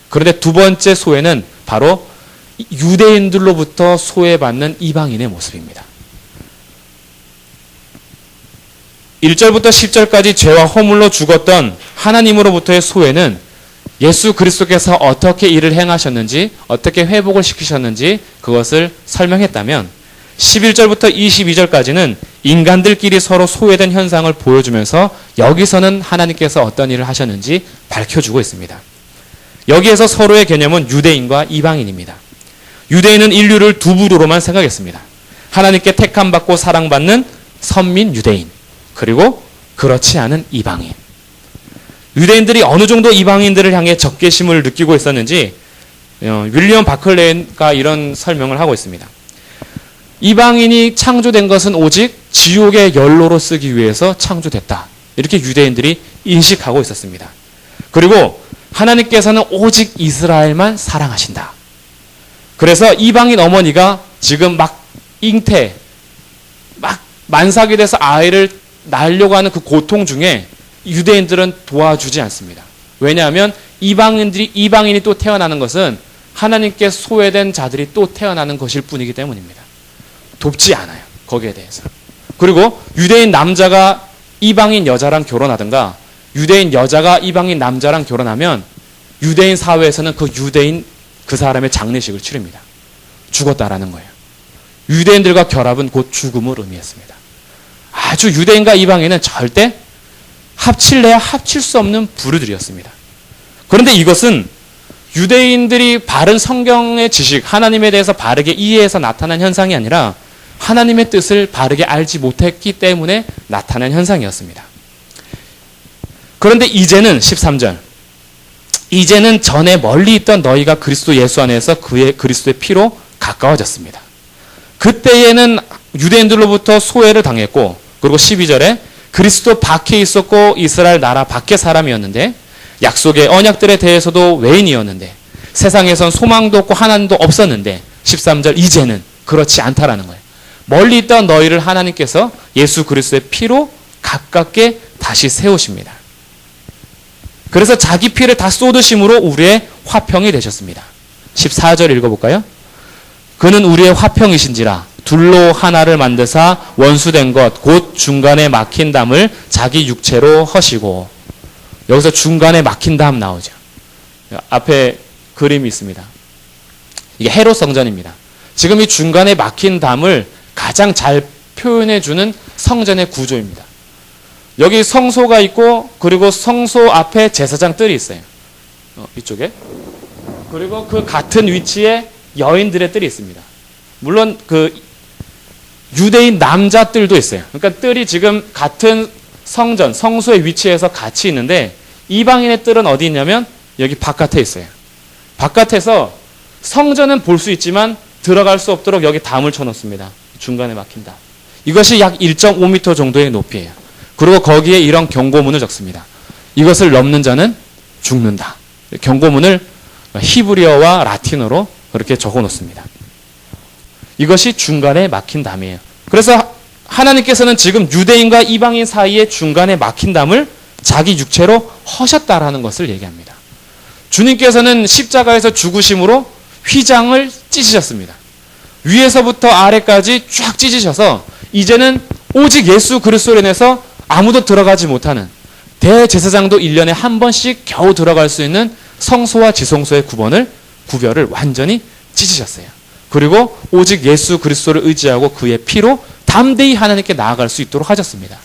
그런데 두 번째 소외는 바로 유대인들로부터 소외받는 이방인의 모습입니다. 1절부터 10절까지 죄와 허물로 죽었던 하나님으로부터의 소외는 예수 그리스도께서 어떻게 일을 행하셨는지, 어떻게 회복을 시키셨는지 그것을 설명했다면 11절부터 22절까지는 인간들끼리 서로 소외된 현상을 보여주면서 여기서는 하나님께서 어떤 일을 하셨는지 밝혀주고 있습니다. 여기에서 서로의 개념은 유대인과 이방인입니다. 유대인은 인류를 두 부류로만 생각했습니다. 하나님께 택함받고 사랑받는 선민 유대인, 그리고 그렇지 않은 이방인. 유대인들이 어느 정도 이방인들을 향해 적개심을 느끼고 있었는지 윌리엄 바클레가 이런 설명을 하고 있습니다. 이방인이 창조된 것은 오직 지옥의 연로로 쓰기 위해서 창조됐다. 이렇게 유대인들이 인식하고 있었습니다. 그리고 하나님께서는 오직 이스라엘만 사랑하신다. 그래서 이방인 어머니가 지금 막 잉태, 막 만삭이 돼서 아이를 낳으려고 하는 그 고통 중에 유대인들은 도와주지 않습니다. 왜냐하면 이방인이 또 태어나는 것은 하나님께 소외된 자들이 또 태어나는 것일 뿐이기 때문입니다. 돕지 않아요. 거기에 대해서. 그리고 유대인 남자가 이방인 여자랑 결혼하든가 유대인 여자가 이방인 남자랑 결혼하면 유대인 사회에서는 그 유대인 그 사람의 장례식을 치릅니다. 죽었다라는 거예요. 유대인들과 결합은 곧 죽음을 의미했습니다. 아주 유대인과 이방인은 절대 합칠래야 합칠 수 없는 부류들이었습니다. 그런데 이것은 유대인들이 바른 성경의 지식, 하나님에 대해서 바르게 이해해서 나타난 현상이 아니라 하나님의 뜻을 바르게 알지 못했기 때문에 나타난 현상이었습니다. 그런데 이제는 13절, 이제는 전에 멀리 있던 너희가 그리스도 예수 안에서 그리스도의 피로 가까워졌습니다. 그때에는 유대인들로부터 소외를 당했고, 그리고 12절에 그리스도 밖에 있었고 이스라엘 나라 밖의 사람이었는데 약속의 언약들에 대해서도 외인이었는데 세상에선 소망도 없고 하나님도 없었는데 13절 이제는 그렇지 않다라는 거예요. 멀리 있던 너희를 하나님께서 예수 그리스도의 피로 가깝게 다시 세우십니다. 그래서 자기 피를 다 쏟으심으로 우리의 화평이 되셨습니다. 14절 읽어볼까요? 그는 우리의 화평이신지라 둘로 하나를 만드사 원수된 것 곧 중간에 막힌 담을 자기 육체로 허시고. 여기서 중간에 막힌 담 나오죠. 앞에 그림이 있습니다. 이게 헤롯 성전입니다. 지금 이 중간에 막힌 담을 가장 잘 표현해주는 성전의 구조입니다. 여기 성소가 있고 그리고 성소 앞에 제사장 뜰이 있어요. 이쪽에. 그리고 그 같은 위치에 여인들의 뜰이 있습니다. 물론 그 유대인 남자 뜰도 있어요. 그러니까 뜰이 지금 같은 성전, 성소의 위치에서 같이 있는데 이방인의 뜰은 어디 있냐면 여기 바깥에 있어요. 바깥에서 성전은 볼 수 있지만 들어갈 수 없도록 여기 담을 쳐놓습니다. 중간에 막힌 담. 이것이 약 1.5m 정도의 높이에요. 그리고 거기에 이런 경고문을 적습니다. 이것을 넘는 자는 죽는다. 경고문을 히브리어와 라틴어로 그렇게 적어 놓습니다. 이것이 중간에 막힌 담이에요. 그래서 하나님께서는 지금 유대인과 이방인 사이에 중간에 막힌 담을 자기 육체로 허셨다라는 것을 얘기합니다. 주님께서는 십자가에서 죽으심으로 휘장을 찢으셨습니다. 위에서부터 아래까지 쫙 찢으셔서 이제는 오직 예수 그리스도로 인해서 아무도 들어가지 못하는 대제사장도 1년에 한 번씩 겨우 들어갈 수 있는 성소와 지성소의 구별을 완전히 찢으셨어요. 그리고 오직 예수 그리스도를 의지하고 그의 피로 담대히 하나님께 나아갈 수 있도록 하셨습니다.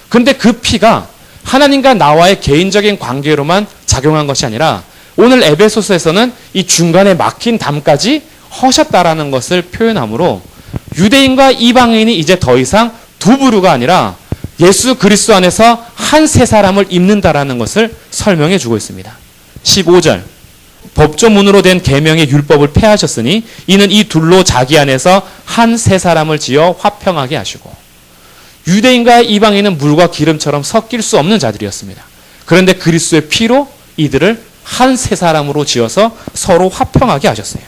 그런데 그 피가 하나님과 나와의 개인적인 관계로만 작용한 것이 아니라 오늘 에베소서에서는 이 중간에 막힌 담까지 허셨다라는 것을 표현하므로 유대인과 이방인이 이제 더 이상 두 부류가 아니라 예수 그리스도 안에서 한 세 사람을 입는다라는 것을 설명해 주고 있습니다. 15절 법조문으로 된 계명의 율법을 폐하셨으니 이는 이 둘로 자기 안에서 한 세 사람을 지어 화평하게 하시고. 유대인과 이방인은 물과 기름처럼 섞일 수 없는 자들이었습니다. 그런데 그리스도의 피로 이들을 한 세 사람으로 지어서 서로 화평하게 하셨어요.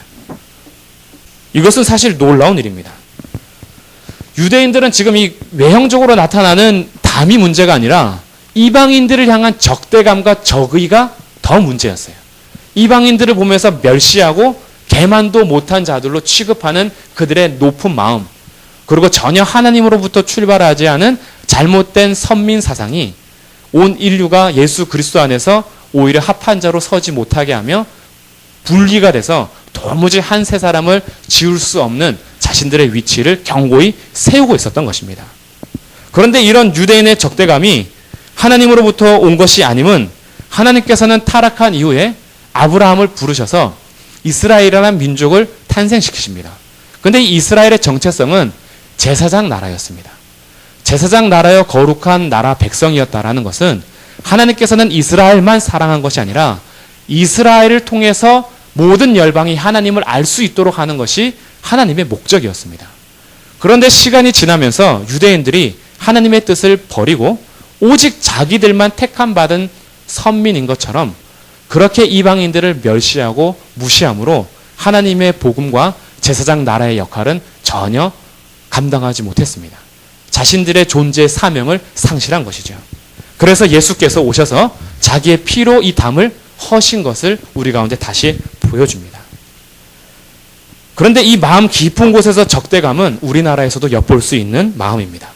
이것은 사실 놀라운 일입니다. 유대인들은 지금 이 외형적으로 나타나는 담이 문제가 아니라 이방인들을 향한 적대감과 적의가 더 문제였어요. 이방인들을 보면서 멸시하고 개만도 못한 자들로 취급하는 그들의 높은 마음, 그리고 전혀 하나님으로부터 출발하지 않은 잘못된 선민 사상이 온 인류가 예수 그리스도 안에서 오히려 합한 자로 서지 못하게 하며 분리가 돼서 도무지 한 세 사람을 지울 수 없는 자신들의 위치를 견고히 세우고 있었던 것입니다. 그런데 이런 유대인의 적대감이 하나님으로부터 온 것이 아님은 하나님께서는 타락한 이후에 아브라함을 부르셔서 이스라엘이라는 민족을 탄생시키십니다. 그런데 이 이스라엘의 정체성은 제사장 나라였습니다. 제사장 나라여 거룩한 나라 백성이었다라는 것은 하나님께서는 이스라엘만 사랑한 것이 아니라 이스라엘을 통해서 모든 열방이 하나님을 알 수 있도록 하는 것이 하나님의 목적이었습니다. 그런데 시간이 지나면서 유대인들이 하나님의 뜻을 버리고 오직 자기들만 택함 받은 선민인 것처럼 그렇게 이방인들을 멸시하고 무시함으로 하나님의 복음과 제사장 나라의 역할은 전혀 감당하지 못했습니다. 자신들의 존재의 사명을 상실한 것이죠. 그래서 예수께서 오셔서 자기의 피로 이 담을 허신 것을 우리 가운데 다시 보여줍니다. 그런데 이 마음 깊은 곳에서 적대감은 우리나라에서도 엿볼 수 있는 마음입니다.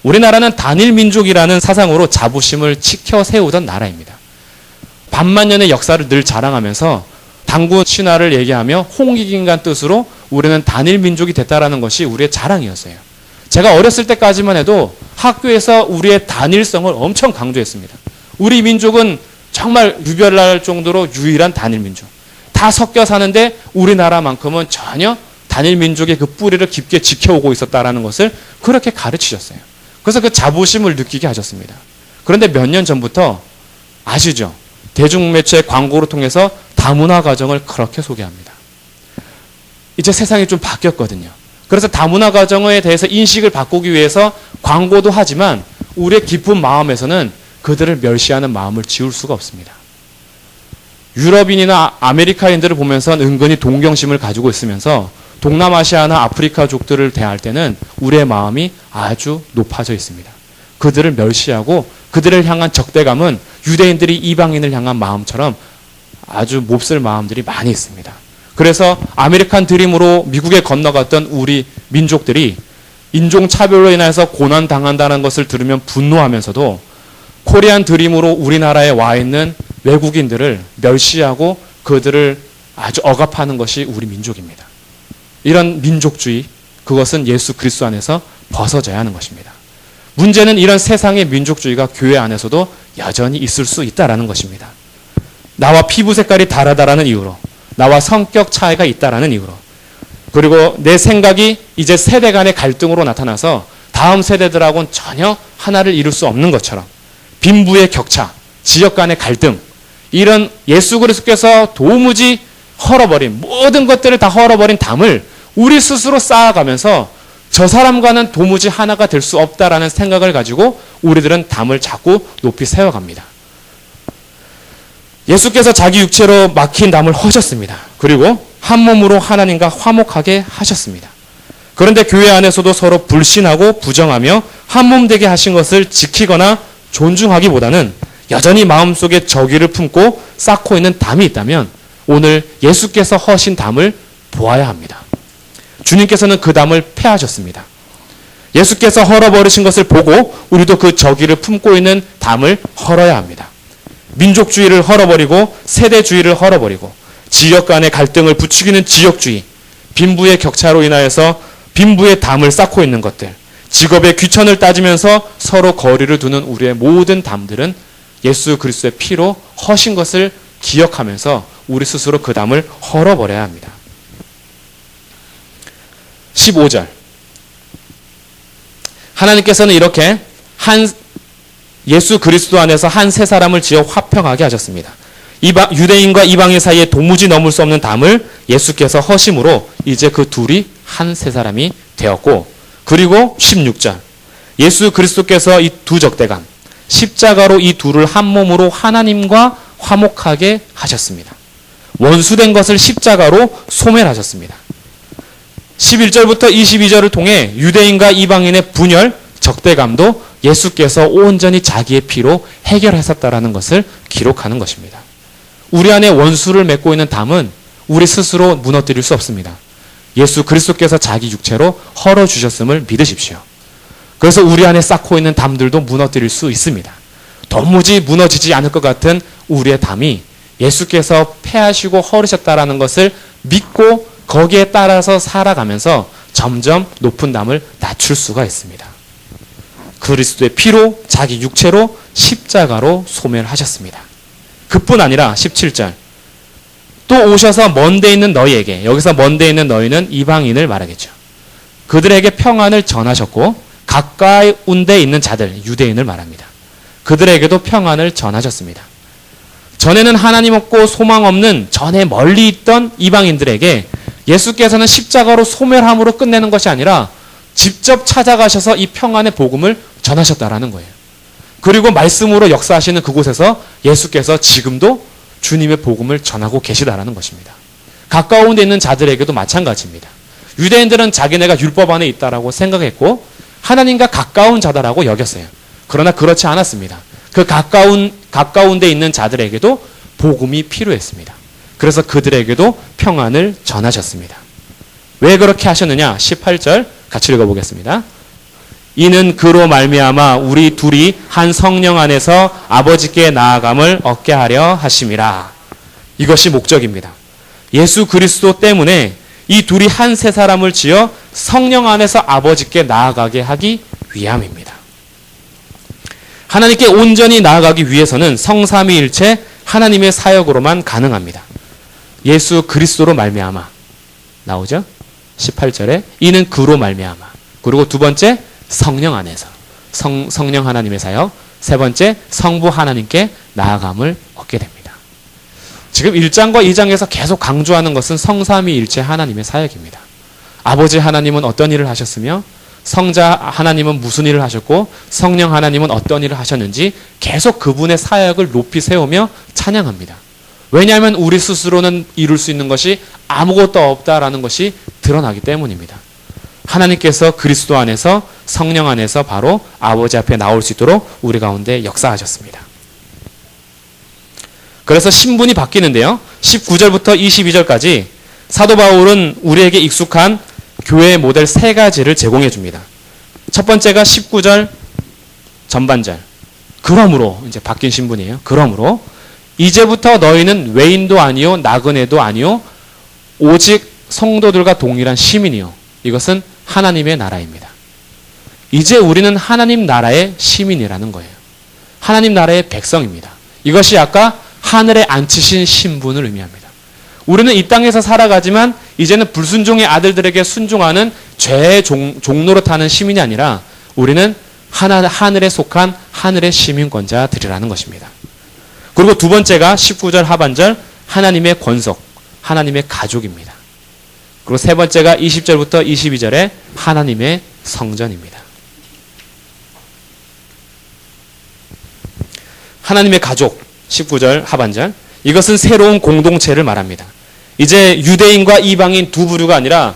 우리나라는 단일 민족이라는 사상으로 자부심을 치켜 세우던 나라입니다. 반만년의 역사를 늘 자랑하면서 당군 신화를 얘기하며 홍익인간 뜻으로 우리는 단일 민족이 됐다라는 것이 우리의 자랑이었어요. 제가 어렸을 때까지만 해도 학교에서 우리의 단일성을 엄청 강조했습니다. 우리 민족은 정말 유별날 정도로 유일한 단일 민족. 다 섞여 사는데 우리나라만큼은 전혀 단일 민족의 그 뿌리를 깊게 지켜오고 있었다라는 것을 그렇게 가르치셨어요. 그래서 그 자부심을 느끼게 하셨습니다. 그런데 몇 년 전부터 아시죠? 대중매체 광고를 통해서 다문화 가정을 그렇게 소개합니다. 이제 세상이 좀 바뀌었거든요. 그래서 다문화 가정에 대해서 인식을 바꾸기 위해서 광고도 하지만 우리의 깊은 마음에서는 그들을 멸시하는 마음을 지울 수가 없습니다. 유럽인이나 아메리카인들을 보면서 은근히 동경심을 가지고 있으면서 동남아시아나 아프리카족들을 대할 때는 우리의 마음이 아주 높아져 있습니다. 그들을 멸시하고 그들을 향한 적대감은 유대인들이 이방인을 향한 마음처럼 아주 몹쓸 마음들이 많이 있습니다. 그래서 아메리칸 드림으로 미국에 건너갔던 우리 민족들이 인종차별로 인해서 고난당한다는 것을 들으면 분노하면서도 코리안 드림으로 우리나라에 와 있는 외국인들을 멸시하고 그들을 아주 억압하는 것이 우리 민족입니다. 이런 민족주의, 그것은 예수 그리스도 안에서 벗어져야 하는 것입니다. 문제는 이런 세상의 민족주의가 교회 안에서도 여전히 있을 수 있다라는 것입니다. 나와 피부 색깔이 다르다라는 이유로, 나와 성격 차이가 있다라는 이유로, 그리고 내 생각이 이제 세대 간의 갈등으로 나타나서 다음 세대들하고는 전혀 하나를 이룰 수 없는 것처럼 빈부의 격차, 지역 간의 갈등, 이런 예수 그리스도께서 도무지 헐어버린 모든 것들을 다 헐어버린 담을 우리 스스로 쌓아가면서 저 사람과는 도무지 하나가 될 수 없다라는 생각을 가지고 우리들은 담을 자꾸 높이 세워갑니다. 예수께서 자기 육체로 막힌 담을 허셨습니다. 그리고 한 몸으로 하나님과 화목하게 하셨습니다. 그런데 교회 안에서도 서로 불신하고 부정하며 한 몸 되게 하신 것을 지키거나 존중하기보다는 여전히 마음속에 적의를 품고 쌓고 있는 담이 있다면 오늘 예수께서 허신 담을 보아야 합니다. 주님께서는 그 담을 패하셨습니다. 예수께서 헐어버리신 것을 보고 우리도 그 적의를 품고 있는 담을 헐어야 합니다. 민족주의를 헐어버리고 세대주의를 헐어버리고 지역 간의 갈등을 부추기는 지역주의, 빈부의 격차로 인하여서 빈부의 담을 쌓고 있는 것들, 직업의 귀천을 따지면서 서로 거리를 두는 우리의 모든 담들은 예수 그리스도의 피로 허신 것을 기억하면서 우리 스스로 그 담을 헐어버려야 합니다. 15절. 하나님께서는 이렇게 예수 그리스도 안에서 한 세 사람을 지어 화평하게 하셨습니다. 유대인과 이방인 사이에 도무지 넘을 수 없는 담을 예수께서 허심으로 이제 그 둘이 한 세 사람이 되었고, 그리고 16절. 예수 그리스도께서 이 두 적대감, 십자가로 이 둘을 한 몸으로 하나님과 화목하게 하셨습니다. 원수된 것을 십자가로 소멸하셨습니다. 11절부터 22절을 통해 유대인과 이방인의 분열, 적대감도 예수께서 온전히 자기의 피로 해결하셨다라는 것을 기록하는 것입니다. 우리 안에 원수를 맺고 있는 담은 우리 스스로 무너뜨릴 수 없습니다. 예수 그리스도께서 자기 육체로 헐어주셨음을 믿으십시오. 그래서 우리 안에 쌓고 있는 담들도 무너뜨릴 수 있습니다. 도무지 무너지지 않을 것 같은 우리의 담이 예수께서 패하시고 헐으셨다라는 것을 믿고 거기에 따라서 살아가면서 점점 높은 담을 낮출 수가 있습니다. 그리스도의 피로 자기 육체로 십자가로 소멸하셨습니다. 그뿐 아니라 17절. 또 오셔서 먼데 있는 너희에게, 여기서 먼데 있는 너희는 이방인을 말하겠죠. 그들에게 평안을 전하셨고 가까운 데 있는 자들, 유대인을 말합니다. 그들에게도 평안을 전하셨습니다. 전에는 하나님 없고 소망 없는 전에 멀리 있던 이방인들에게 예수께서는 십자가로 소멸함으로 끝내는 것이 아니라 직접 찾아가셔서 이 평안의 복음을 전하셨다라는 거예요. 그리고 말씀으로 역사하시는 그곳에서 예수께서 지금도 주님의 복음을 전하고 계시다라는 것입니다. 가까운 데 있는 자들에게도 마찬가지입니다. 유대인들은 자기네가 율법 안에 있다라고 생각했고 하나님과 가까운 자다라고 여겼어요. 그러나 그렇지 않았습니다. 그 가까운 데 있는 자들에게도 복음이 필요했습니다. 그래서 그들에게도 평안을 전하셨습니다. 왜 그렇게 하셨느냐? 18절 같이 읽어보겠습니다. 이는 그로 말미암아 우리 둘이 한 성령 안에서 아버지께 나아감을 얻게 하려 하심이라. 이것이 목적입니다. 예수 그리스도 때문에 이 둘이 한 세 사람을 지어 성령 안에서 아버지께 나아가게 하기 위함입니다. 하나님께 온전히 나아가기 위해서는 성삼위일체 하나님의 사역으로만 가능합니다. 예수 그리스도로 말미암아 나오죠? 18절에 이는 그로 말미암아. 그리고 두 번째 성령 안에서 성령 하나님의 사역. 세 번째 성부 하나님께 나아감을 얻게 됩니다. 지금 1장과 2장에서 계속 강조하는 것은 성삼위일체 하나님의 사역입니다. 아버지 하나님은 어떤 일을 하셨으며 성자 하나님은 무슨 일을 하셨고 성령 하나님은 어떤 일을 하셨는지 계속 그분의 사역을 높이 세우며 찬양합니다. 왜냐하면 우리 스스로는 이룰 수 있는 것이 아무것도 없다라는 것이 드러나기 때문입니다. 하나님께서 그리스도 안에서 성령 안에서 바로 아버지 앞에 나올 수 있도록 우리 가운데 역사하셨습니다. 그래서 신분이 바뀌는데요. 19절부터 22절까지 사도 바울은 우리에게 익숙한 교회의 모델 세 가지를 제공해 줍니다. 첫 번째가 19절 전반절. 그러므로 이제 바뀐 신분이에요. 그러므로 이제부터 너희는 외인도 아니요 나그네도 아니요 오직 성도들과 동일한 시민이요. 이것은 하나님의 나라입니다. 이제 우리는 하나님 나라의 시민이라는 거예요. 하나님 나라의 백성입니다. 이것이 아까 하늘에 앉히신 신분을 의미합니다. 우리는 이 땅에서 살아가지만 이제는 불순종의 아들들에게 순종하는 죄의 종로로 타는 시민이 아니라 우리는 하늘에 속한 하늘의 시민권자들이라는 것입니다. 그리고 두 번째가 19절 하반절 하나님의 권속, 하나님의 가족입니다. 그리고 세 번째가 20절부터 22절에 하나님의 성전입니다. 하나님의 가족, 19절 하반절. 이것은 새로운 공동체를 말합니다. 이제 유대인과 이방인 두 부류가 아니라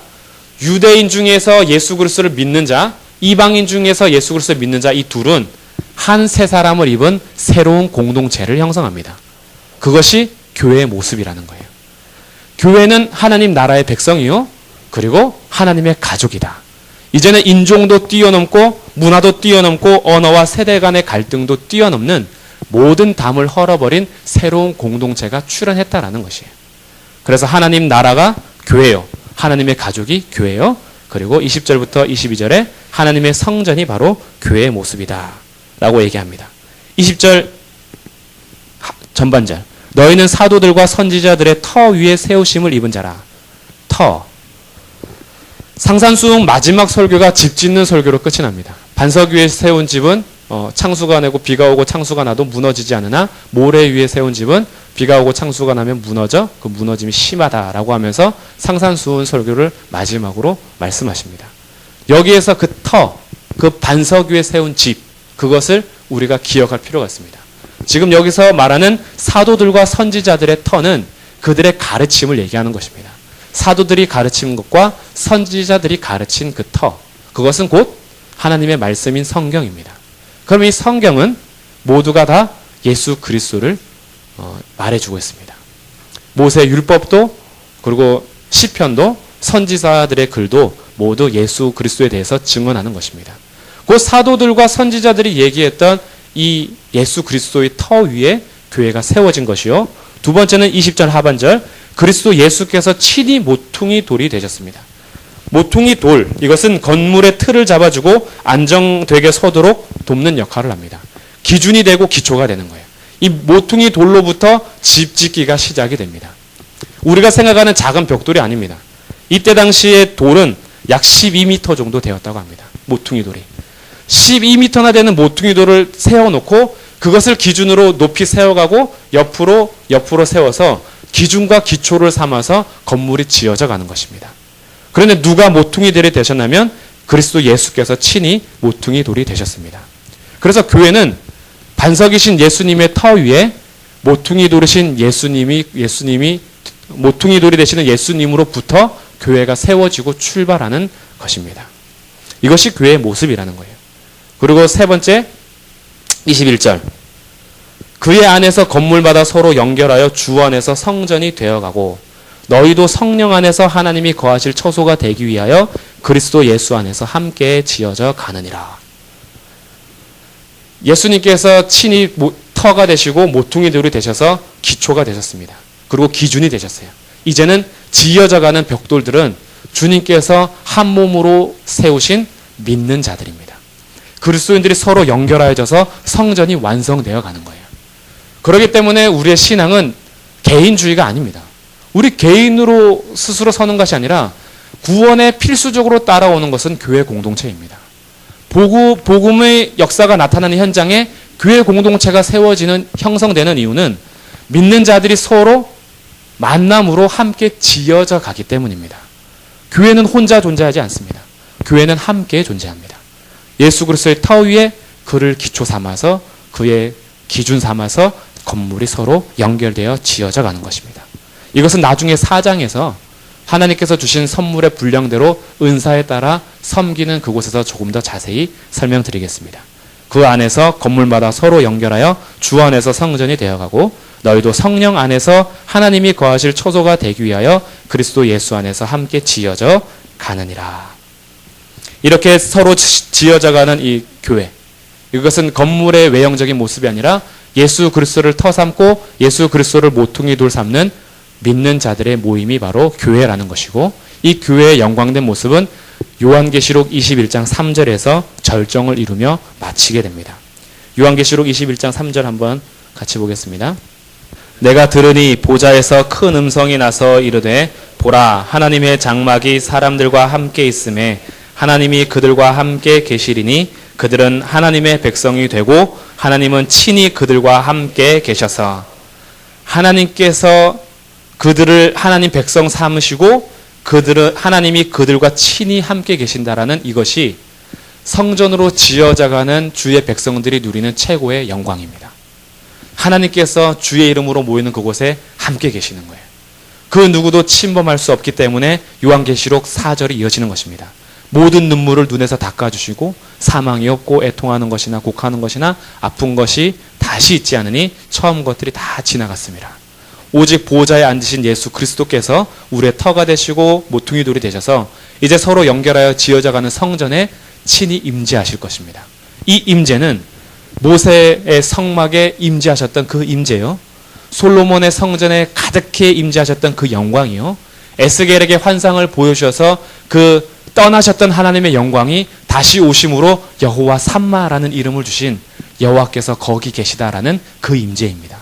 유대인 중에서 예수 그리스도를 믿는 자, 이방인 중에서 예수 그리스도를 믿는 자 이 둘은 한 세 사람을 입은 새로운 공동체를 형성합니다. 그것이 교회의 모습이라는 거예요. 교회는 하나님 나라의 백성이요. 그리고 하나님의 가족이다. 이제는 인종도 뛰어넘고 문화도 뛰어넘고 언어와 세대 간의 갈등도 뛰어넘는 모든 담을 헐어버린 새로운 공동체가 출현했다라는 것이에요. 그래서 하나님 나라가 교회요. 하나님의 가족이 교회요. 그리고 20절부터 22절에 하나님의 성전이 바로 교회의 모습이다 라고 얘기합니다. 20절 전반절. 너희는 사도들과 선지자들의 터 위에 세우심을 입은 자라. 터. 상산수흥 마지막 설교가 집 짓는 설교로 끝이 납니다. 반석 위에 세운 집은 창수가 내고 비가 오고 창수가 나도 무너지지 않으나 모래 위에 세운 집은 비가 오고 창수가 나면 무너져 그 무너짐이 심하다라고 하면서 상산수훈 설교를 마지막으로 말씀하십니다. 여기에서 그 터, 그 반석 위에 세운 집, 그것을 우리가 기억할 필요가 있습니다. 지금 여기서 말하는 사도들과 선지자들의 터는 그들의 가르침을 얘기하는 것입니다. 사도들이 가르친 것과 선지자들이 가르친 그 터, 그것은 곧 하나님의 말씀인 성경입니다. 그럼 이 성경은 모두가 다 예수 그리스도를 말해주고 있습니다. 모세 율법도 그리고 시편도 선지자들의 글도 모두 예수 그리스도에 대해서 증언하는 것입니다. 그 사도들과 선지자들이 얘기했던 이 예수 그리스도의 터 위에 교회가 세워진 것이요. 두 번째는 20절 하반절 그리스도 예수께서 친히 모퉁이 돌이 되셨습니다. 모퉁이 돌, 이것은 건물의 틀을 잡아주고 안정되게 서도록 돕는 역할을 합니다. 기준이 되고 기초가 되는 거예요. 이 모퉁이 돌로부터 집 짓기가 시작이 됩니다. 우리가 생각하는 작은 벽돌이 아닙니다. 이때 당시의 돌은 약 12m 정도 되었다고 합니다. 모퉁이 돌이. 12m나 되는 모퉁이 돌을 세워놓고 그것을 기준으로 높이 세워가고 옆으로 세워서 기준과 기초를 삼아서 건물이 지어져 가는 것입니다. 그런데 누가 모퉁이 돌이 되셨냐면 그리스도 예수께서 친히 모퉁이 돌이 되셨습니다. 그래서 교회는 반석이신 예수님의 터 위에 모퉁이 돌이신 예수님이 모퉁이 돌이 되시는 예수님으로부터 교회가 세워지고 출발하는 것입니다. 이것이 교회의 모습이라는 거예요. 그리고 세 번째 21절. 그의 안에서 건물마다 서로 연결하여 주 안에서 성전이 되어가고 너희도 성령 안에서 하나님이 거하실 처소가 되기 위하여 그리스도 예수 안에서 함께 지어져 가느니라. 예수님께서 친히 터가 되시고 모퉁이 돌이 되셔서 기초가 되셨습니다. 그리고 기준이 되셨어요. 이제는 지어져 가는 벽돌들은 주님께서 한 몸으로 세우신 믿는 자들입니다. 그리스도인들이 서로 연결하여져서 성전이 완성되어 가는 거예요. 그렇기 때문에 우리의 신앙은 개인주의가 아닙니다. 우리 개인으로 스스로 서는 것이 아니라 구원에 필수적으로 따라오는 것은 교회 공동체입니다. 복음의 역사가 나타나는 현장에 교회 공동체가 형성되는 이유는 믿는 자들이 서로 만남으로 함께 지어져 가기 때문입니다. 교회는 혼자 존재하지 않습니다. 교회는 함께 존재합니다. 예수 그리스도의 터 위에 그를 기초 삼아서 그의 기준 삼아서 건물이 서로 연결되어 지어져 가는 것입니다. 이것은 나중에 4장에서 하나님께서 주신 선물의 분량대로 은사에 따라 섬기는 그곳에서 조금 더 자세히 설명드리겠습니다. 그 안에서 건물마다 서로 연결하여 주 안에서 성전이 되어가고 너희도 성령 안에서 하나님이 거하실 처소가 되기 위하여 그리스도 예수 안에서 함께 지어져 가느니라. 이렇게 서로 지어져가는 이 교회, 이것은 건물의 외형적인 모습이 아니라 예수 그리스도를 터 삼고 예수 그리스도를 모퉁이 돌 삼는 믿는 자들의 모임이 바로 교회라는 것이고, 이 교회의 영광된 모습은 요한계시록 21장 3절에서 절정을 이루며 마치게 됩니다. 요한계시록 21장 3절 한번 같이 보겠습니다. 내가 들으니 보좌에서 큰 음성이 나서 이르되 보라, 하나님의 장막이 사람들과 함께 있음에 하나님이 그들과 함께 계시리니 그들은 하나님의 백성이 되고 하나님은 친히 그들과 함께 계셔서, 하나님께서 그들을 하나님 백성 삼으시고 하나님이 그들과 친히 함께 계신다라는 이것이 성전으로 지어져가는 주의 백성들이 누리는 최고의 영광입니다. 하나님께서 주의 이름으로 모이는 그곳에 함께 계시는 거예요. 그 누구도 침범할 수 없기 때문에 요한계시록 4절이 이어지는 것입니다. 모든 눈물을 눈에서 닦아주시고 사망이 없고 애통하는 것이나 곡하는 것이나 아픈 것이 다시 있지 않으니 처음 것들이 다 지나갔습니다. 오직 보좌에 앉으신 예수 그리스도께서 우리의 터가 되시고 모퉁이 돌이 되셔서 이제 서로 연결하여 지어져가는 성전에 친히 임재하실 것입니다. 이 임재는 모세의 성막에 임재하셨던 그 임재요, 솔로몬의 성전에 가득히 임재하셨던 그 영광이요, 에스겔에게 환상을 보여주셔서 그 떠나셨던 하나님의 영광이 다시 오심으로 여호와 삼마라는 이름을 주신 여호와께서 거기 계시다라는 그 임재입니다.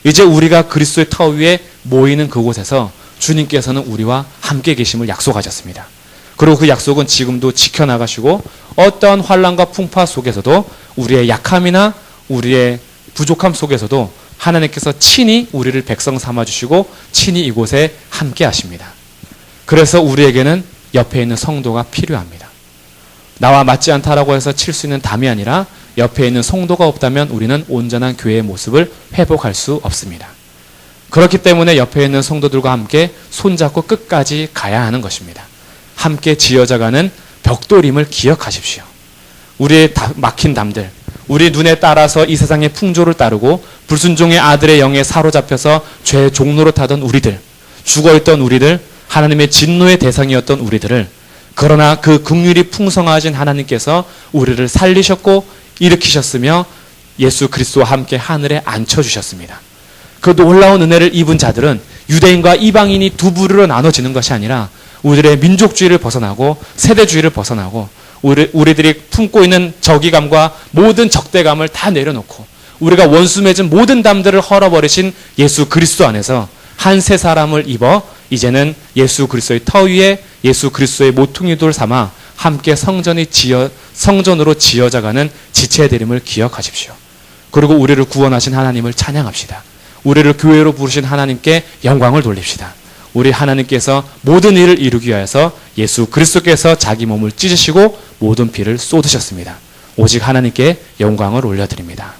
이제 우리가 그리스도의 터 위에 모이는 그곳에서 주님께서는 우리와 함께 계심을 약속하셨습니다. 그리고 그 약속은 지금도 지켜나가시고 어떠한 환난과 풍파 속에서도 우리의 약함이나 우리의 부족함 속에서도 하나님께서 친히 우리를 백성 삼아주시고 친히 이곳에 함께 하십니다. 그래서 우리에게는 옆에 있는 성도가 필요합니다. 나와 맞지 않다라고 해서 칠 수 있는 담이 아니라 옆에 있는 성도가 없다면 우리는 온전한 교회의 모습을 회복할 수 없습니다. 그렇기 때문에 옆에 있는 성도들과 함께 손잡고 끝까지 가야 하는 것입니다. 함께 지어져가는 벽돌임을 기억하십시오. 우리의 막힌 담들, 우리 눈에 따라서 이 세상의 풍조를 따르고 불순종의 아들의 영에 사로잡혀서 죄의 종로로 타던 우리들, 죽어있던 우리들, 하나님의 진노의 대상이었던 우리들을, 그러나 그 긍휼이 풍성하신 하나님께서 우리를 살리셨고 일으키셨으며 예수 그리스도와 함께 하늘에 앉혀주셨습니다. 그 놀라운 은혜를 입은 자들은 유대인과 이방인이 두 부류로 나눠지는 것이 아니라 우리들의 민족주의를 벗어나고 세대주의를 벗어나고 우리들이 품고 있는 적이감과 모든 적대감을 다 내려놓고 우리가 원수 맺은 모든 담들을 헐어버리신 예수 그리스도 안에서 한 세 사람을 입어 이제는 예수 그리스도의 터 위에 예수 그리스도의 모퉁이돌 삼아 함께 성전으로 지어져가는 지체 되림을 기억하십시오. 그리고 우리를 구원하신 하나님을 찬양합시다. 우리를 교회로 부르신 하나님께 영광을 돌립시다. 우리 하나님께서 모든 일을 이루기 위하여서 예수 그리스도께서 자기 몸을 찢으시고 모든 피를 쏟으셨습니다. 오직 하나님께 영광을 올려드립니다.